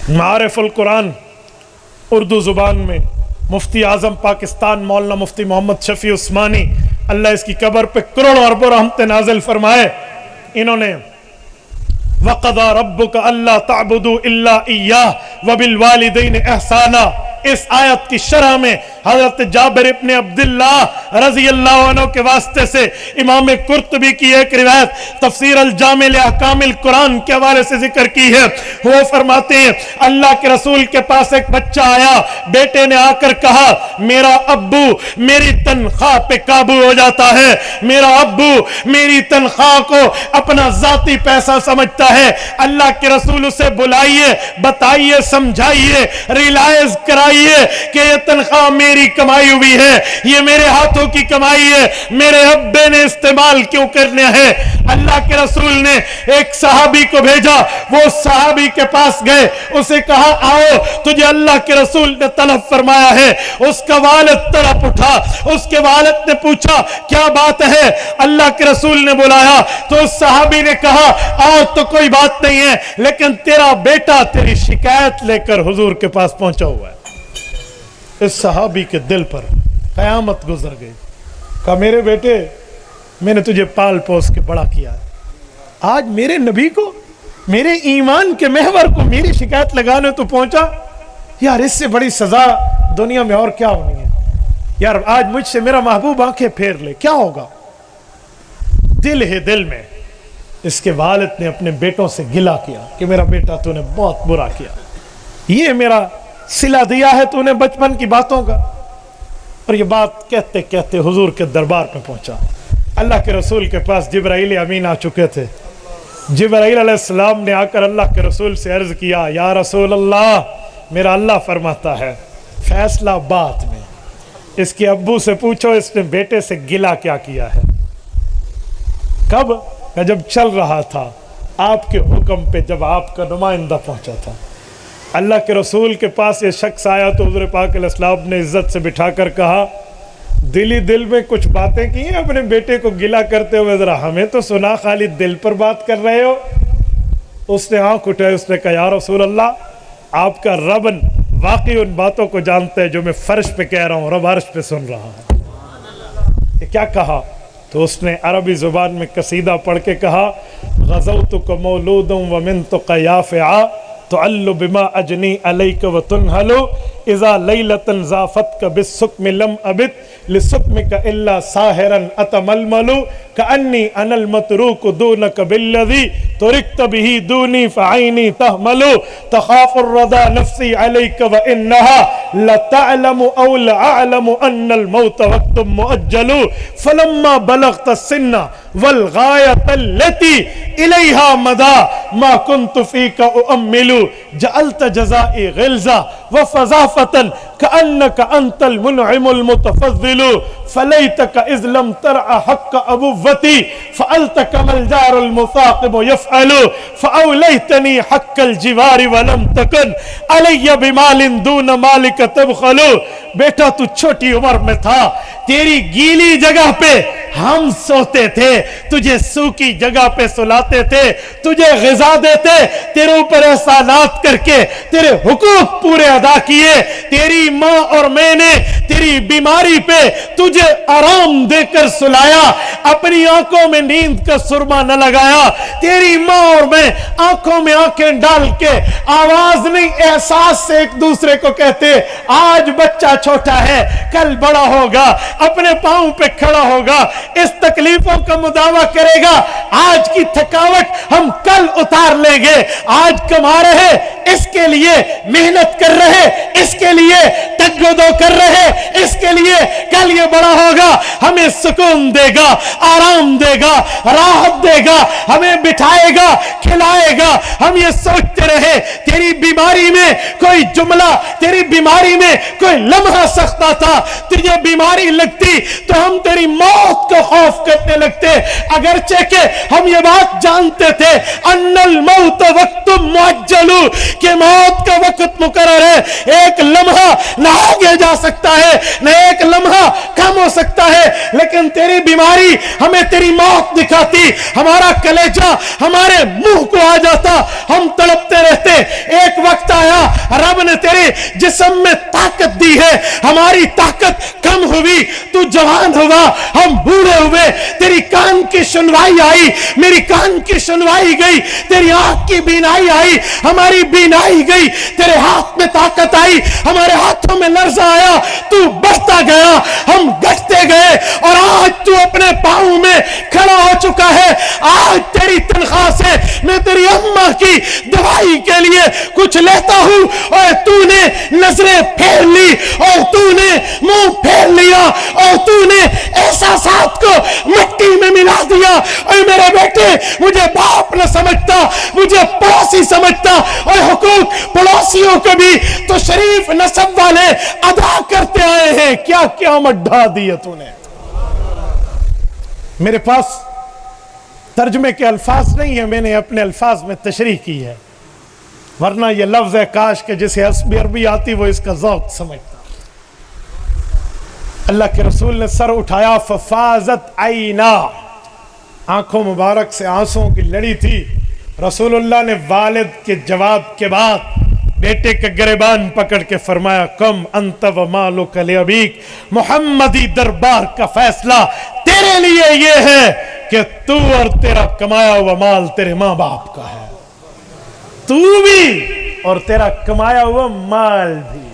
मारिफुल कुरान उर्दू ज़ुबान में मुफ्ती आज़म पाकिस्तान मौलाना मुफ्ती मोहम्मद शफी उस्मानी, अल्लाह इसकी कब्र पे करोड़ों अरबों रहमतें नाज़िल फरमाए, इन्होंने वक़ज़ा रब्बुका अल्ला तअबुदू इल्ला इय्याह व बिल वालिदैनि एहसाना, इस आयत की शरह में हजरत जाबिर इब्न अब्दुल्लाह रज़ी अल्लाह अन्हु के वास्ते से इमाम कुर्तुबी की एक रिवायत तफसीर अल जामे ले अहकामिल कुरान के हवाले से जिक्र की है। वो फरमाते हैं अल्लाह के रसूल के पास एक बच्चा आया, बेटे ने आकर कहा मेरा अब्बू मेरी तनख्वाह पे काबू हो जाता है, मेरा अब्बू मेरी तनख्वाह को अपना जाती पैसा समझता है, अल्लाह के रसूल उसे बुलाइए, बताइए, समझाइए, रियलाइज कराइए कि ये तनख्वाह मेरी कमाई हुई है, ये मेरे हाथों की कमाई है, मेरे अब्बे ने इस्तेमाल क्यों करने हैं। अल्लाह के रसूल ने एक सहाबी को भेजा, वो सहाबी के पास गए, उसे कहा आओ तुझे अल्लाह के रसूल ने तलब फरमाया है। उसका वालिद तड़प उठा, उसके वालिद ने पूछा क्या बात है, अल्लाह के रसूल ने बुलाया तो उस सहाबी ने कहा आओ तो कोई बात नहीं है, लेकिन तेरा बेटा तेरी शिकायत लेकर हुजूर के पास पहुंचा हुआ है। इस सहाबी के दिल पर कयामत गुजर गई। कहा मेरे बेटे मैंने तुझे पाल पोस के बड़ा किया है, आज मेरे नबी को, मेरे ईमान के महवर को मेरी शिकायत लगाने तो पहुंचा, यार इससे बड़ी सजा दुनिया में और क्या होनी है। यार आज मुझसे मेरा महबूब आंखें फेर ले, क्या होगा। दिल है दिल में इसके वालिद ने अपने बेटों से गिला किया कि मेरा बेटा तूने बहुत बुरा किया, ये मेरा सिला दिया है तूने बचपन की बातों का। और ये बात कहते कहते हुजूर के दरबार में पहुंचा। अल्लाह के रसूल के पास जिब्राइल अमीन आ चुके थे। जिब्राइल अलैहिस्सलाम ने आकर अल्लाह के रसूल से अर्ज किया या रसूल अल्लाह, मेरा अल्लाह फरमाता है फैसला बाद में, इसके अब्बू से पूछो इसने बेटे से गिला क्या किया है। कब? जब चल रहा था आपके हुक्म पे, जब आपका नुमाइंदा पहुंचा था। अल्लाह के रसूल के पास ये शख्स आया तो हुज़ूर पाक अलैहिस्सलाम ने इज्जत से बिठाकर कहा दिल ही दिल में कुछ बातें की हैं अपने बेटे को गिला करते हुए, जरा हमें तो सुना, खाली दिल पर बात कर रहे हो। उसने आंख उठाई, उसने कहा या रसूल अल्लाह आपका रब वाकई उन बातों को जानता है जो मैं फर्श पे कह रहा हूँ, रब अर्श पे सुन रहा है। ये क्या कहा? तो उसने अरबी ज़ुबान में कसीदा पढ़ के कहा ग़ज़ौतुक मौलूदुम व मिन्तुक याफ़िआ तुअल्लु बिमा अजनी अलैक व तुनहलु इज़ा लैलतन ज़ाफ़तक बिस्सुक्मि लम अबित लिसुक्मिक इल्ला साहिरन अतमलमलु कअन्नी अनल मतरूक दूनक बिल्लज़ी तुरिकत बिही दूनी फ़अैनी तहमलु तख़ाफ़ुर रदा नफ़्सी अलैक व इन्नहा लतअलमु औ लअअलमु अन्नल मौत वक़्तुम मुअज्जलु फ़लम्मा बलग़त सिन्ना वल गायतल लती इलैहा मदा मा कुन्तु फ़ीका उअम्मिलु जअलत जज़ाई ग़िल्ज़ा व फ़ज़ाफ़तन कअन्नक अंतल मुनइमुल मुतफ़ज़्ज़िलु फलैतक इज़ लम तरअ हक़्क़ अबुव्वती फ़अलतक मल जारुल मुसाक़िबु यफ़अलु फ़अवलैतनी हक़्क़ल जिवारि व लम तकुन अलैया बिमालिन दून मालिक तबख़लु। बेटा तू छोटी उम्र में था, तेरी गीली जगह पे हम सोते थे, तुझे सूखी जगह पे सुलाते थे, तुझे ग़िज़ा देते, तेरे ऊपर एहसानात करके तेरे हुकूक पूरे अदा किए। तेरी माँ और मैंने तेरी बीमारी पे तुझे आराम देकर सुलाया, अपनी आंखों में नींद का सुरमा न लगाया। तेरी माँ और मैं आंखों में आंखें डाल के आवाज नहीं एहसास से एक दूसरे को कहते आज बच्चा छोटा है कल बड़ा होगा, अपने पांव पे खड़ा होगा, इस तकलीफों का मुदावा करेगा, आज की थकावट हम कल उतार लेंगे, आज कमा रहे इसके लिए, मेहनत कर रहे इसके लिए, तगदो कर रहे इसके लिए, कल ये बड़ा होगा हमें सुकून देगा, आराम देगा, राहत देगा, हमें बिठाएगा, खिलाएगा। हम ये सोचते रहे तेरी बीमारी में कोई जुमला, तेरी बीमारी में कोई लम्हा सख्ता था, तुझे बीमारी लगती तो हम तेरी मौत को खौफ करने लगते, अगरचे के हम ये बात जानते थे अन्नल मौत वक्तुम मुअज्जलु کہ موت کا وقت مقرر ہے, ایک لمحہ نہ آگے جا سکتا ہے نہ ایک لمحہ کم ہو سکتا ہے, لیکن تیری بیماری ہمیں تیری موت دکھاتی, ہمارا کلیجہ ہمارے منہ کو آ جاتا, ہم تڑپتے رہتے. ایک وقت آیا رب نے تیرے جسم میں طاقت دی ہے, ہماری طاقت کم ہوئی, تو جوان ہوا, ہم بوڑھے ہوئے, تیری کان کی سنوائی آئی, میری کان کی سنوائی گئی, تیری آنکھ کی بینائی آئی, ہماری بینائی گئی, تیرے ہاتھ میں طاقت آئی, ہمارے ہاتھوں میں لرزہ آیا, تو بڑھتا گیا, ہم گھٹتے گئے, اور آج تو اپنے پاؤں میں کھڑا ہو چکا ہے. آج تیری تنخواہ سے میں تیری اماں کی دوائی کے لیے کچھ لیتا ہوں, اور تو نے نظریں پھیر لی, اور تو نے منہ پھیر لیا, اور تو نے احساسات کو مٹی میں ملا دیا. اور میرے بیٹے, مجھے باپ نہ سمجھتا, مجھے پڑوسی سمجھتا, اور حقوق پڑوسیوں کو بھی تو شریف نسب والے ادا کرتے آئے ہیں. کیا قیامت ڈھا دی ہے تو نے. میرے پاس ترجمے کے الفاظ نہیں ہیں, میں نے اپنے الفاظ میں تشریح کی ہے, ورنہ یہ لفظ ہے کاش کہ جسے عربی آتی وہ اس کا ذوق سمجھتا. اللہ کے رسول نے سر اٹھایا, ففازت عینا, آنکھوں مبارک سے آنسوں کی لڑی تھی. رسول اللہ نے والد کے جواب کے بعد بیٹے کا گریبان پکڑ کے فرمایا, کم انت و مالک لابیک, محمدی دربار کا فیصلہ تیرے لیے یہ ہے کہ تو اور تیرا کمایا ہوا مال تیرے ماں باپ کا ہے, تو بھی اور تیرا کمایا ہوا مال بھی.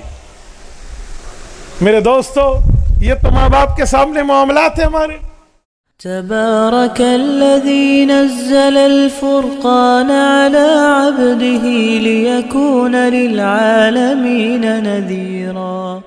میرے دوستو, یہ تو ماں باپ کے سامنے معاملات ہیں ہمارے. تبارك الذي نزل الفرقان على عبده ليكون للعالمين نذيرا.